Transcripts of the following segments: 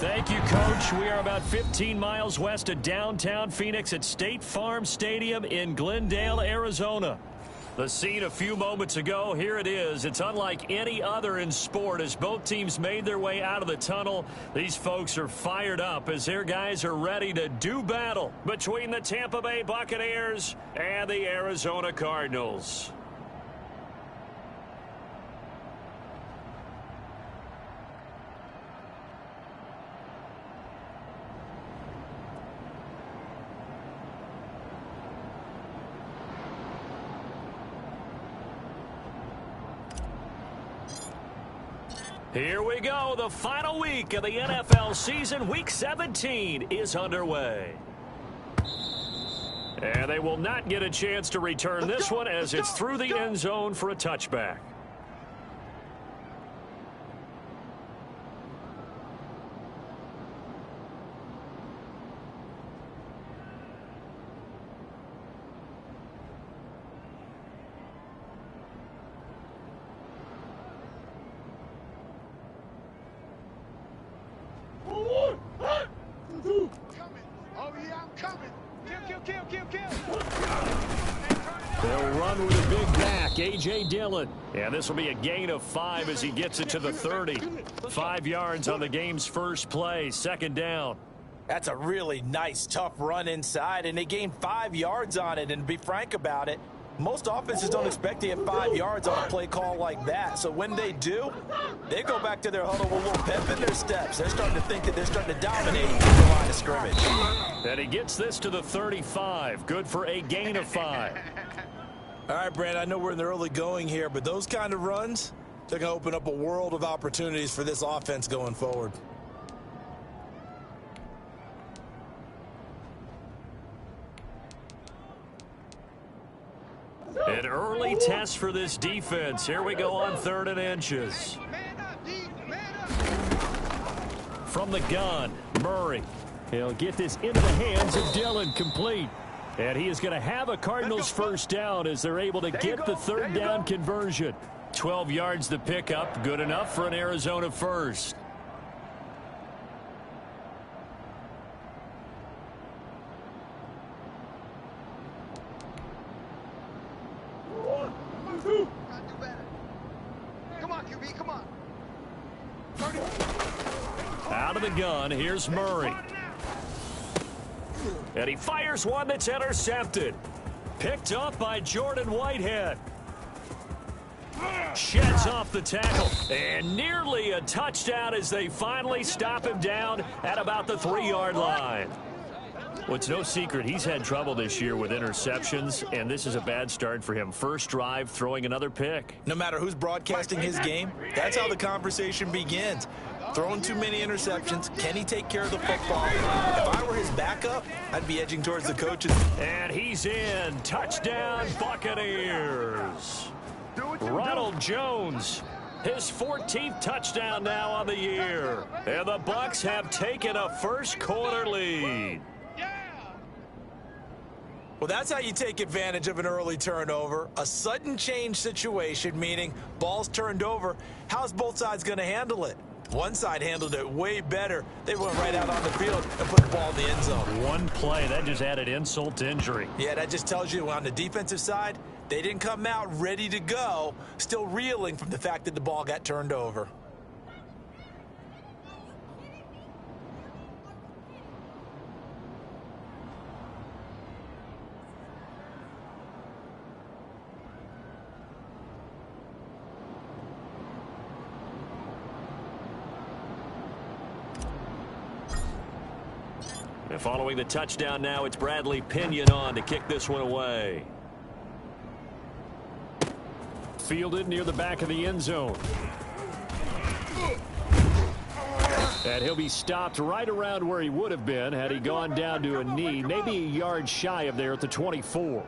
Thank you, Coach. We are about 15 miles west of downtown Phoenix at State Farm Stadium in Glendale, Arizona. The scene a few moments ago, here it is. It's unlike any other in sport as both teams made their way out of the tunnel. These folks are fired up as their guys are ready to do battle between the Tampa Bay Buccaneers and the Arizona Cardinals. Here we go. The final week of the NFL season. Week 17 is underway. And they will not get a chance to return this one as it's through the end zone for a touchback. They'll run with a big back, A.J. Dillon. And this will be a gain of 5 as he gets it to the 30. 5 yards on the game's first play, second down. That's a really nice, tough run inside, and they gained 5 yards on it. And to be frank about it, most offenses don't expect to get 5 yards on a play call like that. So when they do, they go back to their huddle with a little pep in their steps. They're starting to think that they're starting to dominate the line of scrimmage. And he gets this to the 35. Good for a gain of 5. All right, Brad, I know we're in the early going here, but those kind of runs, they're going to open up a world of opportunities for this offense going forward. An early test for this defense. Here we go on 3rd and inches. From the gun, Murray. He'll get this into the hands of Dillon, complete. And he is going to have a Cardinals first down as they're able to get the 3rd down conversion. 12 yards the pickup, good enough for an Arizona first. Out of the gun, here's Murray. And he fires one that's intercepted. Picked up by Jordan Whitehead. Sheds off the tackle. And nearly a touchdown as they finally stop him down at about the 3-yard line. Well, it's no secret he's had trouble this year with interceptions, and this is a bad start for him. First drive, throwing another pick. No matter who's broadcasting his game, that's how the conversation begins. Throwing too many interceptions. Can he take care of the football? If I were his backup, I'd be edging towards the coaches. And he's in. Touchdown, Buccaneers. Ronald Jones, his 14th touchdown now on the year. And the Bucs have taken a first quarter lead. Well, that's how you take advantage of an early turnover. A sudden change situation, meaning ball's turned over. How's both sides going to handle it? One side handled it way better. They went right out on the field and put the ball in the end zone. One play, that just added insult to injury. Yeah, that just tells you on the defensive side, they didn't come out ready to go, still reeling from the fact that the ball got turned over. And following the touchdown now, it's Bradley Pinion on to kick this one away. Fielded near the back of the end zone. And he'll be stopped right around where he would have been had he gone down to a knee, maybe a yard shy of there at the 24.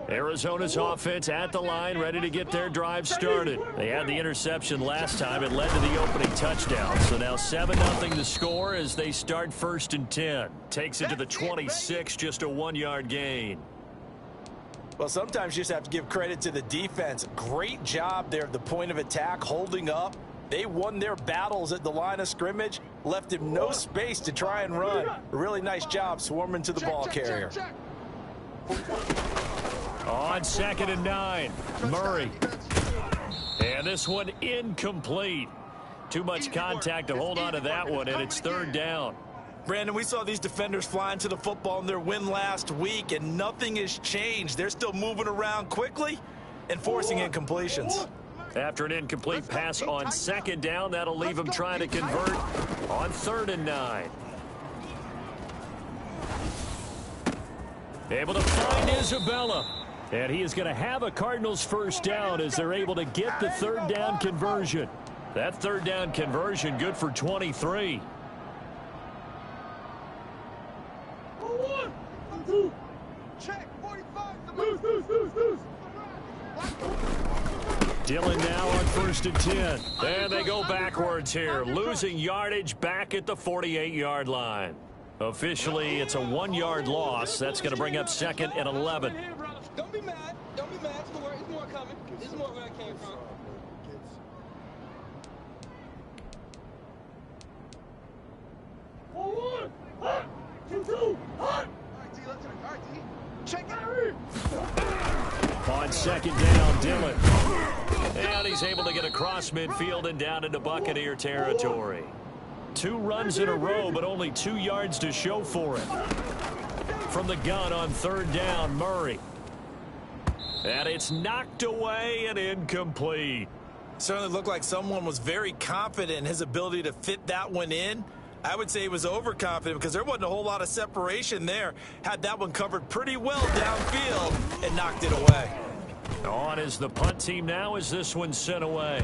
Arizona's offense at the line, ready to get their drive started. They had the interception last time. It led to the opening touchdown. So now 7-0 the score as they start 1st and 10. Takes it to the 26, just a 1-yard gain. Well, sometimes you just have to give credit to the defense. Great job there at the point of attack, holding up. They won their battles at the line of scrimmage, left him no space to try and run. A really nice job swarming to the ball carrier. On 2nd and 9, Murray. And this one incomplete. Too much contact to hold on to that one, and it's 3rd down. Brandon, we saw these defenders flying to the football in their win last week, and nothing has changed. They're still moving around quickly and forcing incompletions. After an incomplete pass on 2nd down, that'll leave him trying to convert on 3rd and 9. Able to find Isabella. And he is going to have a Cardinals first down as they're able to get the 3rd down conversion. That 3rd down conversion good for 23. Dillon now on 1st and 10. And they go backwards here, losing yardage back at the 48-yard line. Officially, it's a 1-yard loss. That's going to bring up 2nd and 11. Don't be mad. Don't be mad. Don't worry. There's more coming. There's more where I came from. On 2nd down, Dillon. And he's able to get across midfield and down into Buccaneer territory. 2 runs in a row, but only 2 yards to show for it. From the gun on 3rd down, Murray. And it's knocked away and incomplete. Certainly looked like someone was very confident in his ability to fit that one in. I would say he was overconfident because there wasn't a whole lot of separation there. Had that one covered pretty well downfield and knocked it away. On is the punt team now as this one's sent away.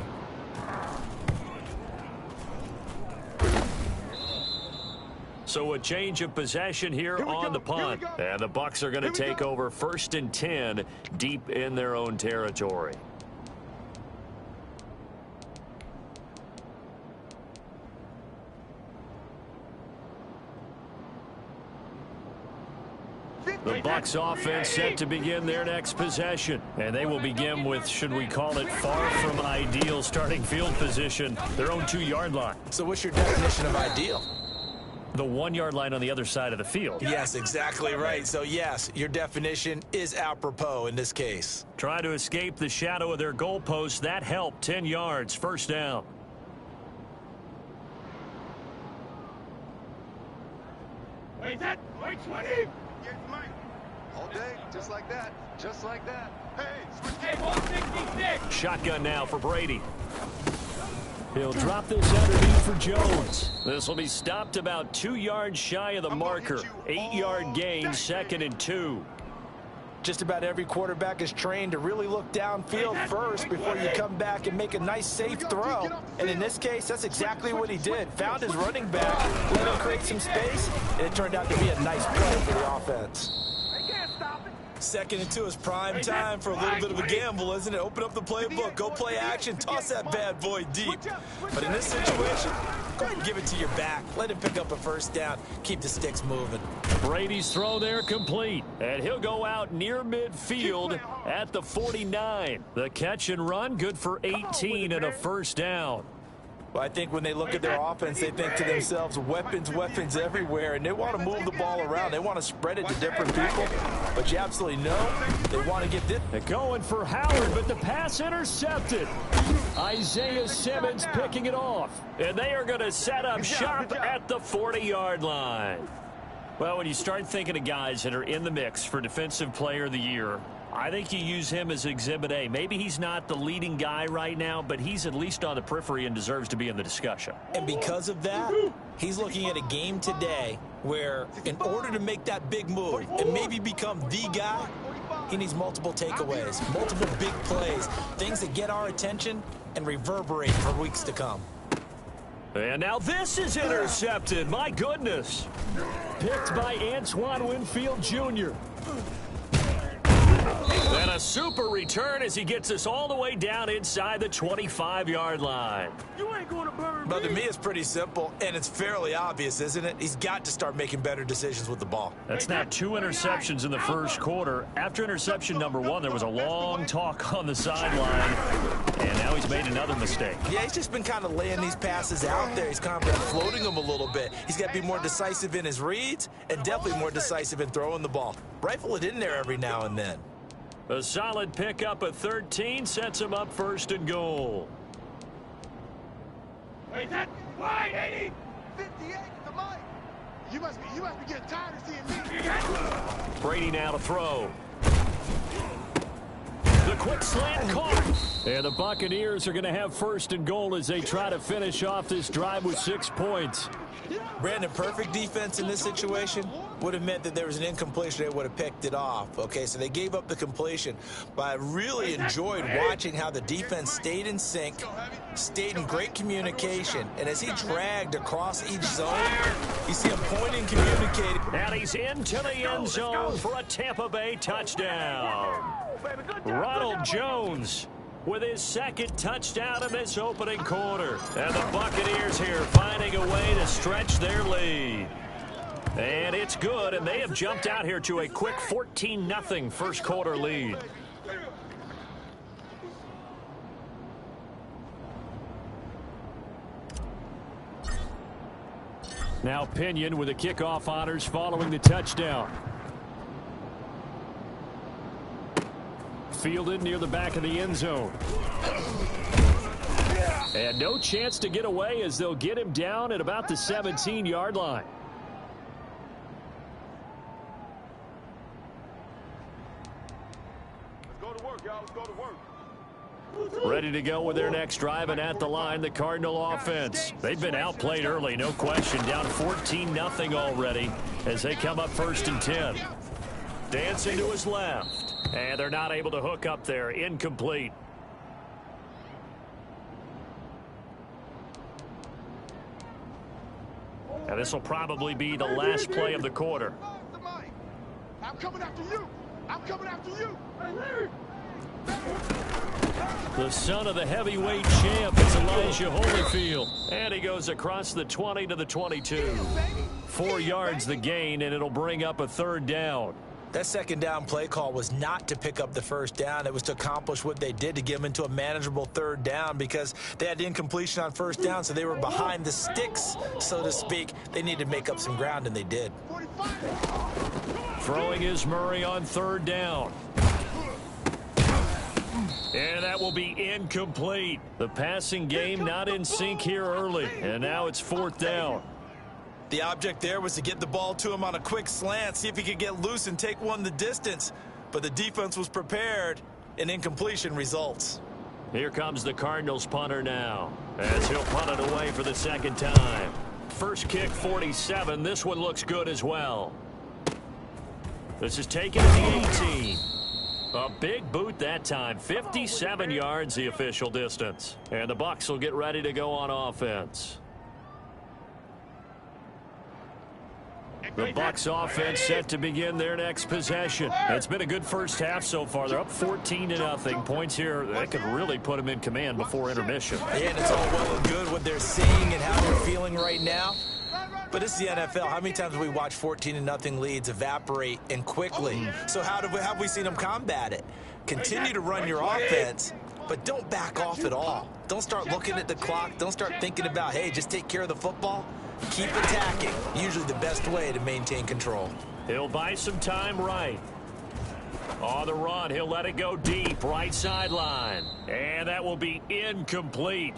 So a change of possession here on the punt. And the Bucs are going to take over 1st and 10 deep in their own territory. The Bucs offense set to begin their next possession. And they will begin with, should we call it, far from ideal starting field position, their own 2-yard line. So what's your definition of ideal? The 1-yard line on the other side of the field. Yes, exactly right. So, yes, your definition is apropos in this case. Trying to escape the shadow of their goalpost. That helped. 10 yards. 1st down. Wait, that? Wait, 20? All day, just like that. Just like that. Hey, switch. Hey, 166. Shotgun now for Brady. He'll drop this underneath for Jones. This will be stopped about 2 yards shy of the marker. 8-yard gain, 2nd and 2. Just about every quarterback is trained to really look downfield first before you come back and make a nice, safe throw. And in this case, that's exactly what he did. Found his running back, let him create some space, and it turned out to be a nice play for the offense. 2nd and 2 is prime time for a little bit of a gamble, isn't it? Open up the playbook, go play action, toss that bad boy deep. But in this situation, go ahead and give it to your back. Let him pick up a 1st down. Keep the sticks moving. Brady's throw there complete. And he'll go out near midfield at the 49. The catch and run good for 18 and a 1st down. Well, I think when they look at their offense, they think to themselves, weapons, weapons everywhere, and they want to move the ball around. They want to spread it to different people, but you absolutely know they want to get this. They're going for Howard, but the pass intercepted. Isaiah Simmons picking it off, and they are going to set up shop at the 40-yard line. Well, when you start thinking of guys that are in the mix for Defensive Player of the Year, I think you use him as Exhibit A. Maybe he's not the leading guy right now, but he's at least on the periphery and deserves to be in the discussion. And because of that, he's looking at a game today where in order to make that big move and maybe become the guy, he needs multiple takeaways, multiple big plays, things that get our attention and reverberate for weeks to come. And now this is intercepted. My goodness. Picked by Antoine Winfield Jr. And a super return as he gets us all the way down inside the 25-yard line. You ain't going to burn But to me, it's pretty simple, and it's fairly obvious, isn't it? He's got to start making better decisions with the ball. That's now 2 interceptions in the first quarter. After interception number 1, there was a long talk on the sideline, and now he's made another mistake. Yeah, he's just been kind of laying these passes out there. He's kind of been floating them a little bit. He's got to be more decisive in his reads and definitely more decisive in throwing the ball. Rifle it in there every now and then. A solid pickup at 13 sets him up first and goal. Wait, that wide 80. 58 to Mike. You must be getting tired of seeing me. Brady now to throw. The quick slant caught. And the Buccaneers are going to have first and goal as they try to finish off this drive with 6 points. Brandon, perfect defense in this situation would have meant that there was an incompletion. They would have picked it off. Okay, so they gave up the completion. But I really enjoyed watching how the defense stayed in sync, stayed in great communication. And as he dragged across each zone, you see him pointing, communicating. And he's into the end zone for a Tampa Bay touchdown. Ronald Jones with his second touchdown in this opening quarter. And the Buccaneers here finding a way to stretch their lead. And it's good, and they have jumped out here to a quick 14-0 first quarter lead. Now Pinion with the kickoff honors following the touchdown. Fielded near the back of the end zone. And no chance to get away as they'll get him down at about the 17-yard line. Let's go to work, y'all. Let's go to work. Ready to go with their next drive, and at the line, the Cardinal offense. They've been outplayed early, no question. Down 14-0 already as they come up first and 10. Dancing to his left. And they're not able to hook up there. Incomplete. And this will probably be the last play of the quarter. I'm coming after you. I'm coming after you. The son of the heavyweight champ is Elijah Holyfield. And he goes across the 20 to the 22. 4 yards the gain, and it'll bring up a third down. That second down play call was not to pick up the first down. It was to accomplish what they did, to get them into a manageable third down, because they had incompletion on first down, so they were behind the sticks, so to speak. They needed to make up some ground, and they did. Throwing is Murray on third down. And that will be incomplete. The passing game not in sync here early, and now it's fourth down. The object there was to get the ball to him on a quick slant, see if he could get loose and take one the distance. But the defense was prepared, and incompletion results. Here comes the Cardinals punter now, as he'll punt it away for the second time. First kick, 47. This one looks good as well. This is taken to the 18. A big boot that time. 57 yards the official distance. And the Bucs will get ready to go on offense. The Bucs offense set to begin their next possession. It's been a good first half so far. They're up 14-0. Points here, they could really put them in command before intermission. Yeah, and it's all well and good what they're seeing and how they're feeling right now. But it's the NFL. How many times have we watched 14-0 leads evaporate and quickly? So have we seen them combat it? Continue to run your offense, but don't back off at all. Don't start looking at the clock. Don't start thinking about, hey, just take care of the football. Keep attacking. Usually the best way to maintain control. He'll buy some time right. On the run, he'll let it go deep, right sideline. And that will be incomplete.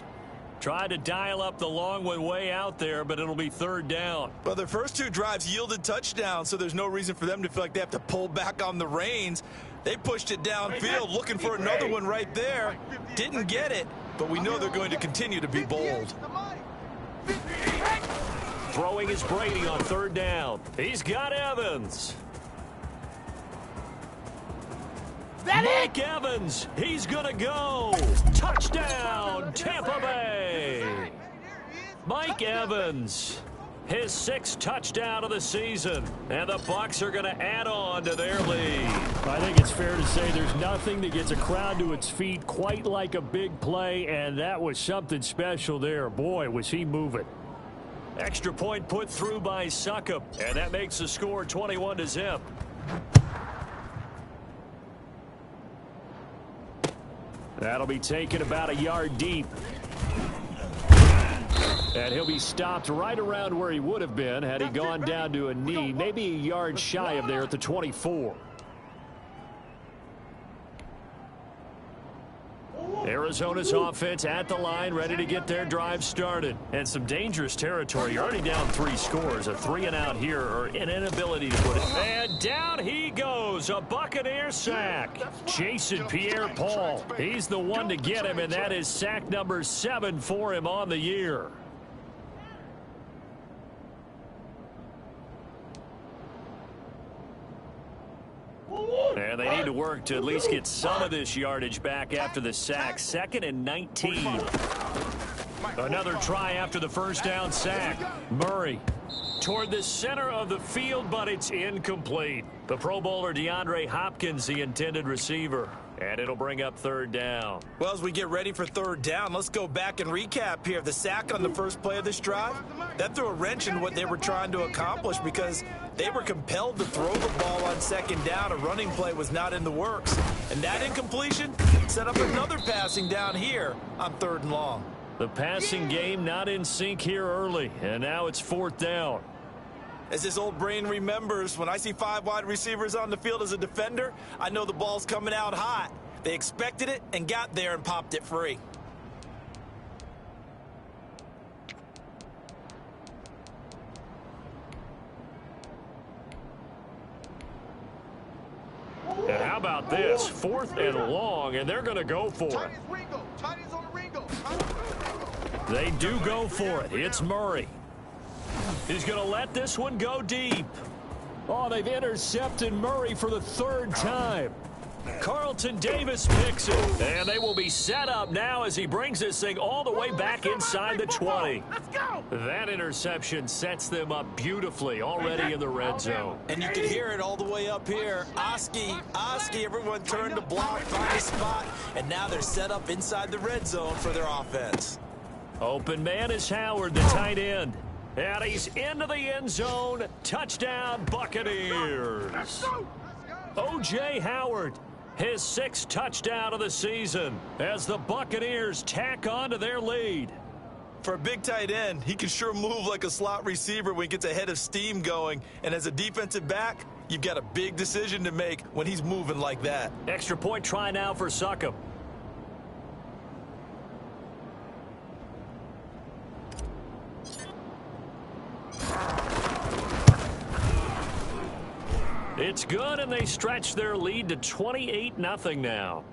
Tried to dial up the long one way out there, but it'll be third down. But their first 2 drives yielded touchdowns, so there's no reason for them to feel like they have to pull back on the reins. They pushed it downfield, looking for another one right there. Didn't get it, but we know they're going to continue to be bold. Throwing is Brady on third down. He's got Evans. Mike Evans, he's going to go. Touchdown, Tampa Bay. Mike Evans his 6th touchdown of the season. And the Bucs are going to add on to their lead. I think it's fair to say there's nothing that gets a crowd to its feet quite like a big play, and that was something special there. Boy, was he moving. Extra point put through by Succop, and that makes the score 21-0. That'll be taken about a yard deep. And he'll be stopped right around where he would have been had he gone down to a knee, maybe a yard shy of there at the 24. Arizona's offense at the line, ready to get their drive started. And some dangerous territory. You're already down 3 scores. A 3-and-out here, or an inability to put it. And down he goes. A Buccaneer sack. Jason Pierre-Paul. He's the one to get him, and that is sack number 7 for him on the year. And they need to work to at least get some of this yardage back after the sack. 2nd and 19. Another try after the first down sack. Murray toward the center of the field, but it's incomplete. The Pro Bowler DeAndre Hopkins, the intended receiver. And it'll bring up 3rd down. Well, as we get ready for 3rd down, let's go back and recap here. The sack on the first play of this drive, that threw a wrench in what they were trying to accomplish because they were compelled to throw the ball on 2nd down. A running play was not in the works. And that incompletion set up another passing down here on 3rd and long. The passing game not in sync here early, and now it's 4th down. As his old brain remembers, when I see 5 wide receivers on the field as a defender, I know the ball's coming out hot. They expected it and got there and popped it free. And how about this? 4th and long, and they're going to go for it. They do go for it. It's Murray. He's going to let this one go deep. Oh, they've intercepted Murray for the 3rd time. Carlton Davis picks it. And they will be set up now as he brings this thing all the way back inside the 20. Let's go! That interception sets them up beautifully already in the red zone. And you can hear it all the way up here. Oski, everyone turned to block, find a spot, and now they're set up inside the red zone for their offense. Open man is Howard, the tight end. And he's into the end zone. Touchdown, Buccaneers. O.J. Howard, his 6th touchdown of the season as the Buccaneers tack on to their lead. For a big tight end, he can sure move like a slot receiver when he gets a head of steam going. And as a defensive back, you've got a big decision to make when he's moving like that. Extra point try now for Succop. It's good, and they stretch their lead to 28-0 now.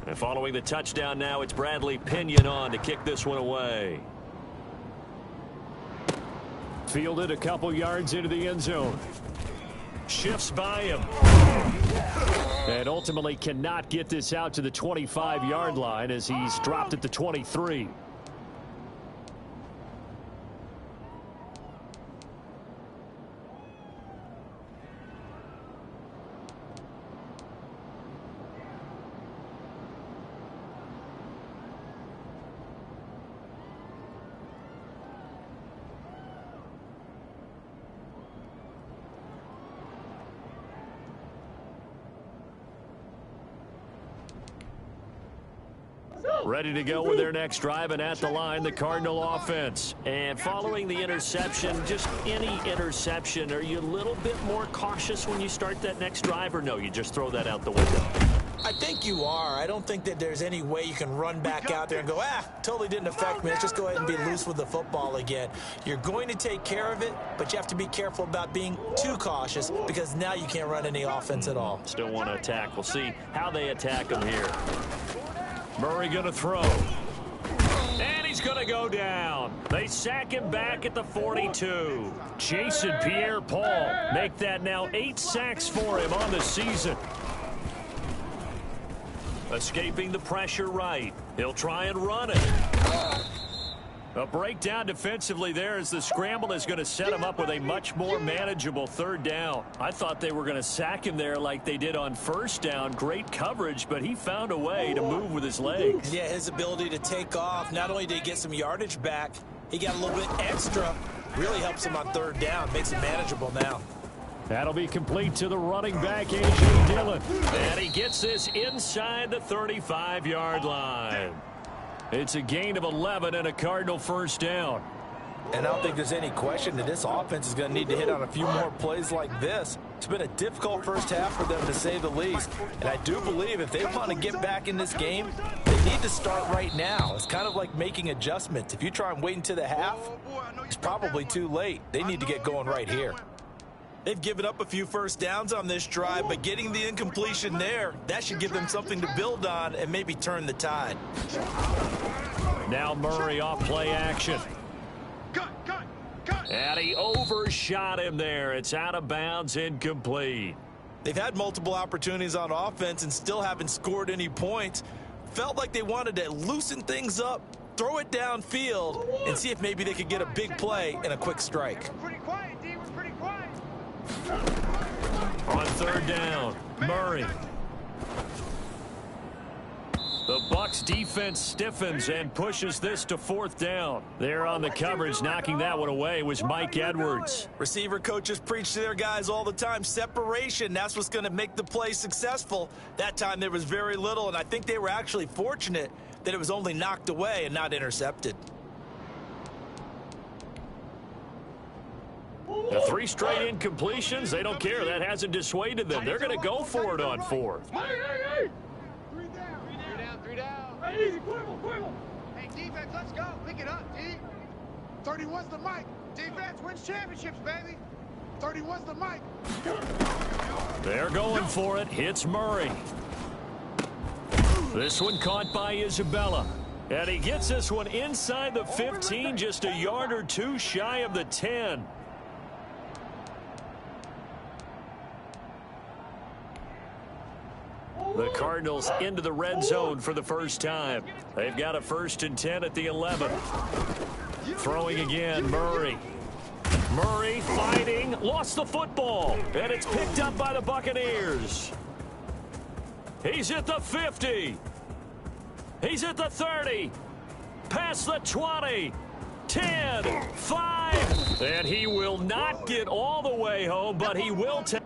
And following the touchdown now, it's Bradley Pinion on to kick this one away. Fielded a couple yards into the end zone. Shifts by him. And ultimately cannot get this out to the 25-yard line as he's dropped at the 23. Ready to go with their next drive, and at the line, the Cardinal offense. And following the interception, just any interception, are you a little bit more cautious when you start that next drive, or no, you just throw that out the window? I think you are. I don't think that there's any way you can run back out there and go, totally didn't affect me. Let's just go ahead and be loose with the football again. You're going to take care of it, but you have to be careful about being too cautious because now you can't run any offense at all. Still want to attack. We'll see how they attack them here. Murray going to throw. And he's going to go down. They sack him back at the 42. Jason Pierre-Paul make that now 8 sacks for him on the season. Escaping the pressure right. He'll try and run it. A breakdown defensively there as the scramble is going to set him up with a much more manageable 3rd down. I thought they were going to sack him there like they did on 1st down. Great coverage, but he found a way to move with his legs. Yeah, his ability to take off, not only did he get some yardage back, he got a little bit extra. Really helps him on 3rd down, makes it manageable now. That'll be complete to the running back, A.J. Dillon. And he gets this inside the 35-yard line. It's a gain of 11 and a Cardinal 1st down. And I don't think there's any question that this offense is going to need to hit on a few more plays like this. It's been a difficult first half for them, to say the least. And I do believe if they want to get back in this game, they need to start right now. It's kind of like making adjustments. If you try and wait until the half, it's probably too late. They need to get going right here. They've given up a few first downs on this drive, but getting the incompletion there, that should give them something to build on and maybe turn the tide. Now Murray off play action. And he overshot him there. It's out of bounds, incomplete. They've had multiple opportunities on offense and still haven't scored any points. Felt like they wanted to loosen things up, throw it downfield, and see if maybe they could get a big play and a quick strike. Pretty quiet, D. We're pretty quiet. On 3rd down, Murray. The Bucs defense stiffens and pushes this to 4th down. There on the coverage, knocking that one away, was Mike Edwards. Receiver coaches preach to their guys all the time. Separation, that's what's going to make the play successful. That time there was very little, and I think they were actually fortunate that it was only knocked away and not intercepted. The 3 straight incompletions, they don't care. That hasn't dissuaded them. They're going to go for it on 4th. Three down. Hey, easy, quibble. Hey, defense, let's go. Pick it up, D. 31's the mic. Defense wins championships, baby. 31's the mic. They're going for it. Hits Murray. This one caught by Isabella. And he gets this one inside the 15, just a yard or 2 shy of the 10. The Cardinals into the red zone for the first time. They've got a 1st and 10 at the 11. Throwing again, Murray. Murray fighting, lost the football, and it's picked up by the Buccaneers. He's at the 50. He's at the 30. Past the 20. 10, 5. And he will not get all the way home, but he will take